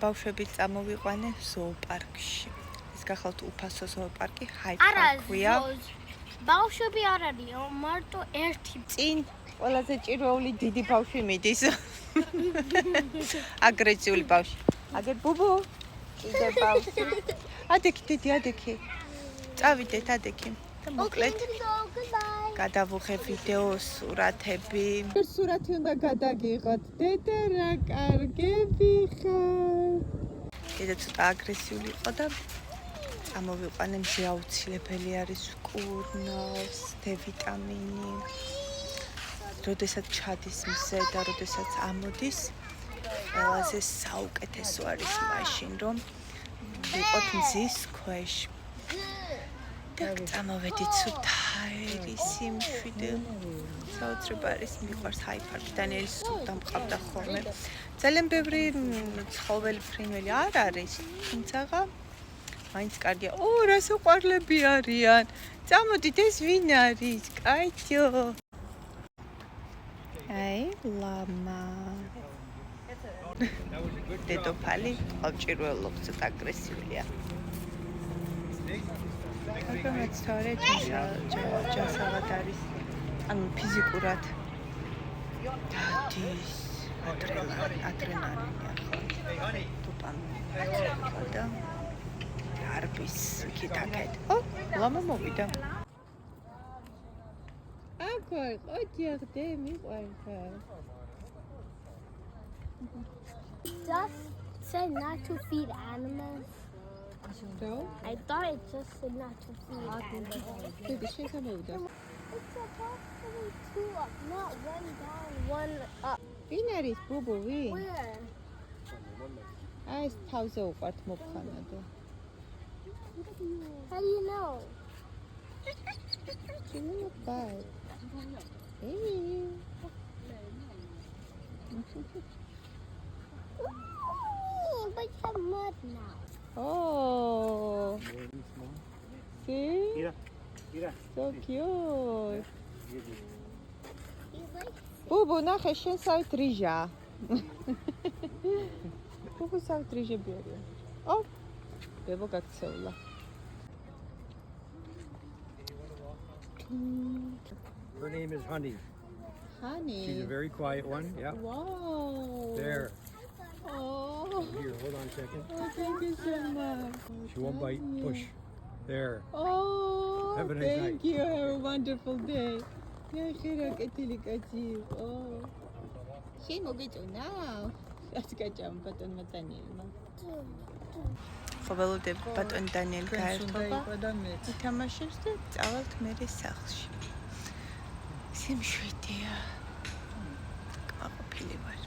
ბავშვებით წამოვიყვანე ზოოპარკში. ეს გახალთ უფასო ზოოპარკი, ჰაი-პარკია. ბავშვები არ არის, მარტო ერთი. წინ ყველაზე ჭირვეული დიდი ბავშვი მიდის. აგრესიული ბავშვი. აგერ ბუბუ. კიდე ბავშვი. ადექი დიდი, ადექი. წავიდეთ ადექი. და მოკლედ. გადავუხე ვიდეო სურათები. სურათი უნდა გადაგიღოთ. დედა რა კარგები ხარ. კიდე ცოტა აგრესიული იყო და წამოვიყვანე მზე აუცილებელი არის კურნავს, დ-ვიტამინი. როდესაც ჩადის მზე და როდესაც ამოდის, ყველაზე საუკეთესო არის მაშინ, რომ ვიყოთ მზის ქვეშ. და წამოვედით სუფთაერი სიმშვიდე. საოცრება არის, მიყვარს ჰაი-პარკი. დანიელის სულთან მყავდა ხოლმე. ძალიან ბევრი ცხოველი ფრინველი არ არის, თუმცა მაინც კარგია. რა საყვარლები არიან. წამოდით, ეს ვინ არის? კაიჯო. აი, ლამა. დედოფალი ყავჭირველობს, ცოტა აგრესიულია. აქაც თორე ჯანსაღად არის. ანუ ფიზიკურად დადის ადრენალინი ახლა. დოპამინი და არბის იქით-აქეთ. ლამა მოვიდა. აქ ყოჯერდე მიყვარხარ. Just say not to feed animals. So? I thought it just said not to feed animals. Baby, she's mოვიდა. It's supposed to be two up, not one down, one up. ვინ არის ბუბუ, ვინ? Where? ეს თავზე უყვართ მოფხანა და. How do you know? Bye. Hey. But you have mud now. Oh. See? Mira. So cute. You like Бубу, нахай შენ სავით რიჟა. Бубу სავით რიჟები არიან. ბებო გაქცეულა. Her name is Honey. Honey. She's a very quiet one. Yeah. Wow. There. Oh. Here, hold on a second. Thank you so much. She won't bite. Push. There. Oh. Have a nice Thank you. Have a wonderful day. Yeah, ხირა კეთილი კაცი. Oh. შენ მოგეწონა? რაც გაჭამ ბატონმა დანიელმა. ხოველოდები ბატონ დანიელი გაერთობა. ითამაშებს და წავალთ მერე სახლში. სიმშვიდეა. კმაყოფილი ვარ.